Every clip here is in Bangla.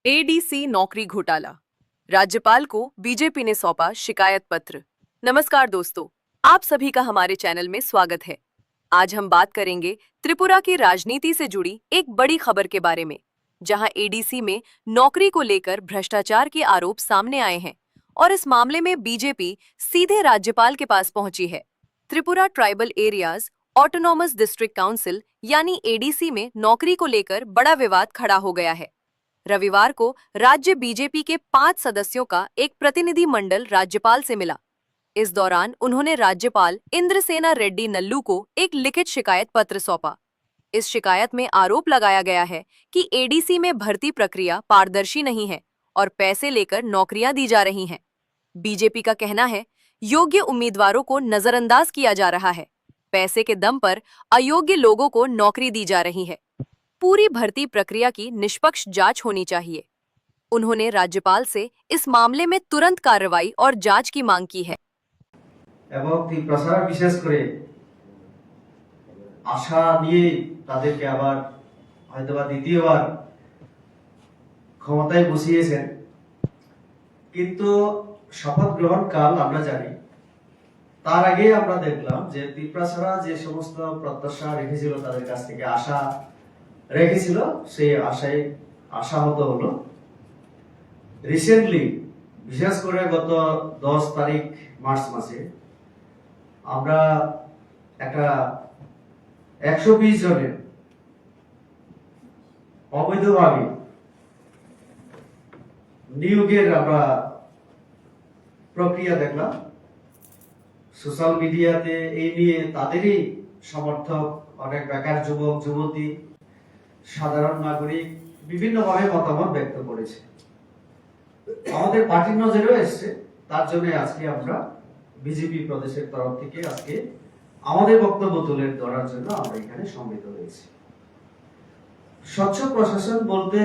एडीसी नौकरी घोटाला। राज्यपाल को बीजेपी ने सौंपा शिकायत पत्र। नमस्कार दोस्तों, आप सभी का हमारे चैनल में स्वागत है। आज हम बात करेंगे त्रिपुरा की राजनीति से जुड़ी एक बड़ी खबर के बारे में, जहां एडीसी में नौकरी को लेकर भ्रष्टाचार के आरोप सामने आए हैं और इस मामले में बीजेपी सीधे राज्यपाल के पास पहुंची है। Tripura tribal areas autonomous district council यानी एडीसी में नौकरी को लेकर बड़ा विवाद खड़ा हो गया है। रविवार को राज्य बीजेपी के 5 सदस्यों का एक प्रतिनिधि मंडल राज्यपाल से मिला। इस दौरान उन्होंने राज्यपाल इंद्रसेना रेड्डी नल्लू को एक लिखित शिकायत पत्र सौंपा। इस शिकायत में आरोप लगाया गया है कि एडीसी में भर्ती प्रक्रिया पारदर्शी नहीं है और पैसे लेकर नौकरियां दी जा रही हैं। बीजेपी का कहना है, योग्य उम्मीदवारों को नजरअंदाज किया जा रहा है, पैसे के दम पर अयोग्य लोगों को नौकरी दी जा रही है। पूरी भर्ती प्रक्रिया की निष्पक्ष जांच होनी चाहिए। उन्होंने राज्यपाल से इस मामले में तुरंत कार्रवाई और जांच की मांग की है। এবং প্রশাসন বিশেষ করে আশা নিয়ে তাদেরকে আবার হয়তোবা দ্বিতীয়বার ক্ষমতায় বসিয়েছেন, কিন্তু শপথ গ্রহণ কাল আমরা জানি। তার আগে আমরা দেখলাম যে ত্রিপুরা যে সমস্ত প্রত্যাশা রেখেছিল, তাদের কাছ থেকে আশা রেখেছিল, সেই আশায় আশাহত হলো। রিসেন্টলি বিশেষ করে গত 10 তারিখ মার্চ মাসে আমরা একটা 120 জনের অবৈধভাবে নিয়োগের আমরা প্রক্রিয়া দেখলাম। সোশ্যাল মিডিয়াতে এই নিয়ে তাদেরই সমর্থক অনেক বেকার যুবক যুবতী, সাধারণ নাগরিক বিভিন্নভাবে মতামত ব্যক্ত করেছে। আমাদের পার্টির নজরেও এসছে। তার জন্য আজকে আমরা বিজেপি প্রদেশের তরফ থেকে আজকে আমাদের বক্তব্য তুলে ধরার জন্য আমরা এখানে সম্মিলিত হয়েছি। স্বচ্ছ প্রশাসন বলতে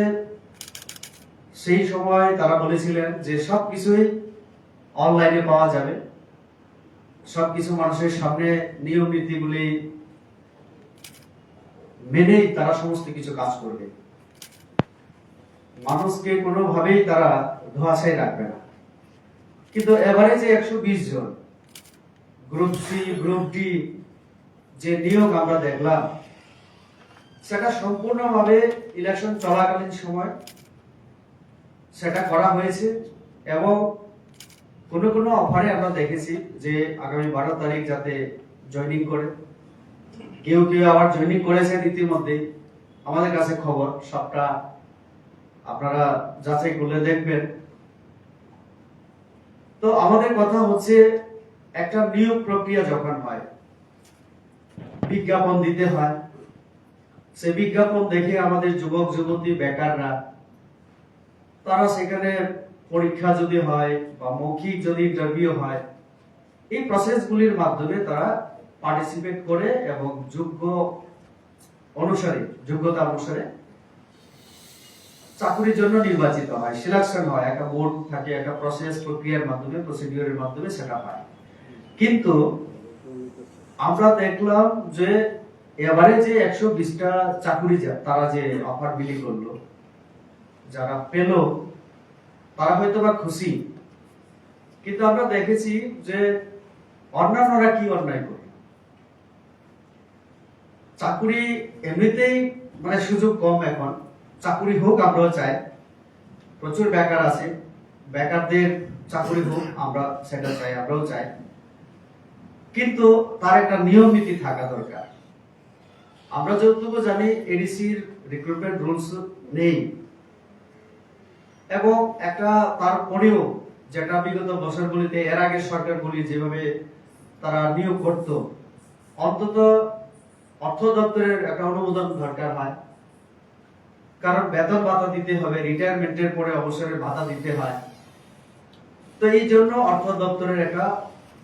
সেই সময় তারা বলেছিলেন যে সবকিছুই অনলাইনে পাওয়া যাবে, সবকিছু মানুষের সামনে নিয়ম নীতিগুলি মেনেই তারা সমস্ত কিছু কাজ করবে, মানুষকে কোনোভাবেই তারা ধোঁয়াশায় রাখবে না। কিন্তু এবারে যে 120 জন গ্রুপ সি গ্রুপ ডি যে নিয়োগ আমরা দেখলাম, সেটা সম্পূর্ণভাবে ইলেকশন চলাকালীন সময় সেটা করা হয়েছে। এবং কোনো কোনো অফারে আমরা দেখেছি যে আগামী 12 তারিখ যাতে জয়েনিং করে, কেউ কেউ আবার জয়েনিং করেছেন ইতিমধ্যে। আমাদের কাছে খবর, সবটা আপনারা যাচাই করলে দেখবেন। তো আমাদের কথা হচ্ছে, একটা নিয়োগ প্রক্রিয়া যখন হয়, বিজ্ঞাপন দিতে হয়। সেই বিজ্ঞাপন দেখে আমাদের যুবক যুবতী বেকাররা তারা সেখানে পরীক্ষা যদি হয় বা মৌখিক যদি ইন্টারভিউ হয়, এই প্রসেসগুলির মাধ্যমে তারা পার্টিসিপেট করে এবং যোগ্যতা অনুসারে চাকরির জন্য নির্বাচিত হয়, সিলেকশন হয়। একটা বোর্ড থাকে, একটা প্রক্রিয়ার মাধ্যমে, প্রসিডিউরের মাধ্যমে সেটা হয়। কিন্তু আমরা দেখলাম যে এবারে যে 120টা চাকরি তারা যে অফার বিলি করলো, যারা পেল তারা হয়তো বা খুশি, কিন্তু আমরা দেখেছি যে অন্যান্যরা কি অন্যায় করে। চাকরি এমনিতেই মানে সুযোগ কম, এখন চাকরি হোক আমরাও চাই, প্রচুর বেকার আছে, বেকারদের চাকরি হোক আমরা সেটা চাই, আমরাও চাই, কিন্তু তার একটা নিয়ম নীতি থাকা দরকার। আমরা যতটুকু জানি এডিসির রিক্রুটমেন্ট রুলস নেই, এবং একটা তারপরেও যেটা বিগত বছরগুলিতে এর আগে সরকারগুলি যেভাবে তারা নিয়োগ করত, অন্তত অর্থ দপ্তরের একটা অনুমোদন দরকার হয়, কারণ বেতন ভাতা দিতে হবে, রিটায়ারমেন্টের পরে অবসরের ভাতা দিতে হয়। তো এই জন্য অর্থ দপ্তরের একটা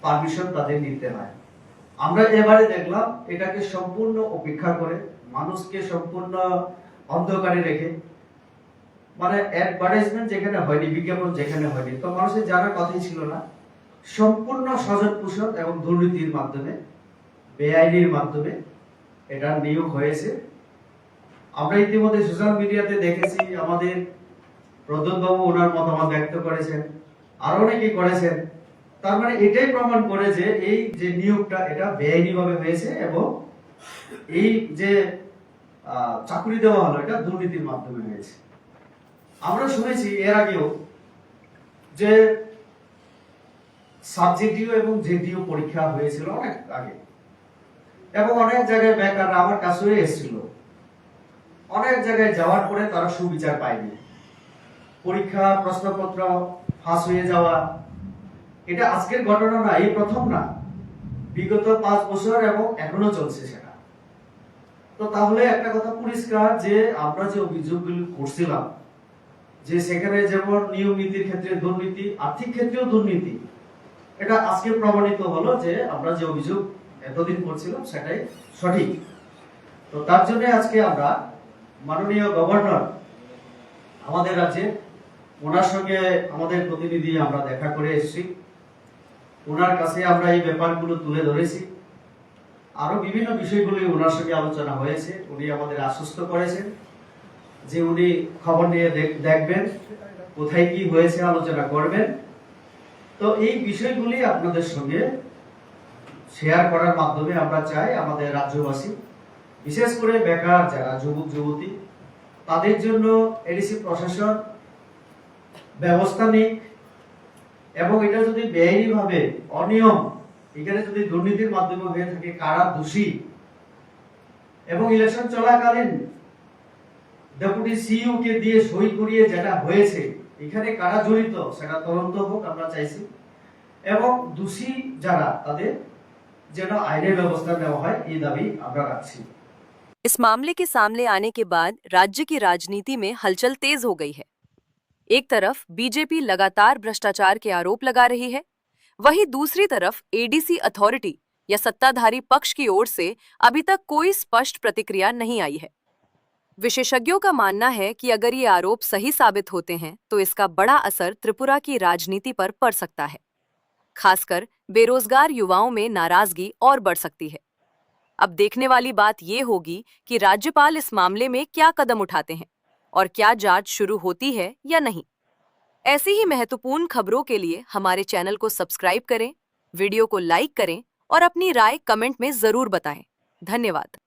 পারমিশন তাদের নিতে হয়। আমরা এবারে দেখলাম এটাকে সম্পূর্ণ উপেক্ষা করে, মানুষকে সম্পূর্ণ অন্ধকারে রেখে, মানে অ্যাডভার্টাইজমেন্ট যেখানে হয়নি, বিজ্ঞাপন যেখানে হয়নি, তো মানুষের জানার কথাই ছিল না, সম্পূর্ণ স্বজন পোষণ এবং দুর্নীতির মাধ্যমে, বেআইনির মাধ্যমে এটা নিয়োগ হয়েছে। আমরা ইতিমধ্যে সোশ্যাল মিডিয়াতে দেখেছি, আমাদের প্রদ্যোৎবাবু ওনার মতামত ব্যক্ত করেছেন, আরো অনেকে করেছেন। তার মানে এটাই প্রমাণ করে যে এই যে নিয়োগটা এটা বেআইনিভাবে হয়েছে এবং এই যে চাকরি দেওয়া হলো এটা দুর্নীতির মাধ্যমে হয়েছে। আমরা শুনেছি এর আগেও যে সাবজেক্টিভ এবং জেডিও পরীক্ষা হয়েছিল অনেক আগে, এবং অনেক জায়গায় বেকাররা আমার কাছেও এসেছিল। অনেক জায়গায় যাওয়ার পরে তারা সুবিচার পায়নি, পরীক্ষা প্রশ্নপত্র ফাঁস হয়ে যাওয়া। এটা আজকের ঘটনা না, এই প্রথম না, বিগত 5 বছর এবং এখনো চলছে সেটা। তো তাহলে একটা কথা পরিষ্কার যে আমরা যে অভিযোগগুলো করছিলাম যে সেখানে যেমন নিয়ম নীতির ক্ষেত্রে দুর্নীতি, আর্থিক ক্ষেত্রেও দুর্নীতি, এটা আজকে প্রমাণিত হলো যে আমরা যে অভিযোগ এতদিন করছিলাম সেটাই সঠিক। তো তার জন্য আজকে আমরা মাননীয় গভর্নর আমাদের রাজ্যে, ওনার সঙ্গে আমাদের প্রতিনিধি আমরা দেখা করে এসেছি, ওনার কাছে আমরা এই ব্যাপারগুলো তুলে ধরেছি। আরো বিভিন্ন বিষয়গুলি ওনার সঙ্গে আলোচনা হয়েছে। উনি আমাদের আশ্বস্ত করেছেন যে উনি খবর নিয়ে দেখবেন, কোথায় কি হয়েছে আলোচনা করবেন। তো এই বিষয়গুলি আপনাদের সঙ্গে শেয়ার করার মাধ্যমে আমরা চাই আমাদের রাজ্যবাসী, বিশেষ করে বেকার যারা যুবক যুবতী, তাদের জন্য এডিসি প্রশাসন ব্যবস্থা নিক, এবং এটা যদি বেআইনিভাবে অনিয়ম, এখানে যদি দুর্নীতির মাধ্যমে হয়ে থাকে, কারা দোষী, এবং ইলেকশন চলাকালীন ডেপুটি সিইও কে দিয়ে সই করিয়ে যেটা হয়েছে এখানে কারা জড়িত সেটা তদন্ত হোক আমরা চাইছি, এবং দোষী যারা তাদের যেন আইনের ব্যবস্থা নেওয়া হয় এই দাবি আমরা রাখছি। इस मामले के सामने आने के बाद राज्य की राजनीति में हलचल तेज हो गई है। एक तरफ बीजेपी लगातार भ्रष्टाचार के आरोप लगा रही है, वहीं दूसरी तरफ एडीसी अथॉरिटी या सत्ताधारी पक्ष की ओर से अभी तक कोई स्पष्ट प्रतिक्रिया नहीं आई है। विशेषज्ञों का मानना है कि अगर ये आरोप सही साबित होते हैं तो इसका बड़ा असर त्रिपुरा की राजनीति पर पड़ सकता है। खासकर बेरोजगार युवाओं में नाराजगी और बढ़ सकती है। अब देखने वाली बात ये होगी कि राज्यपाल इस मामले में क्या कदम उठाते हैं और क्या जांच शुरू होती है या नहीं। ऐसी ही महत्वपूर्ण खबरों के लिए हमारे चैनल को सब्सक्राइब करें, वीडियो को लाइक करें और अपनी राय कमेंट में जरूर बताएं। धन्यवाद।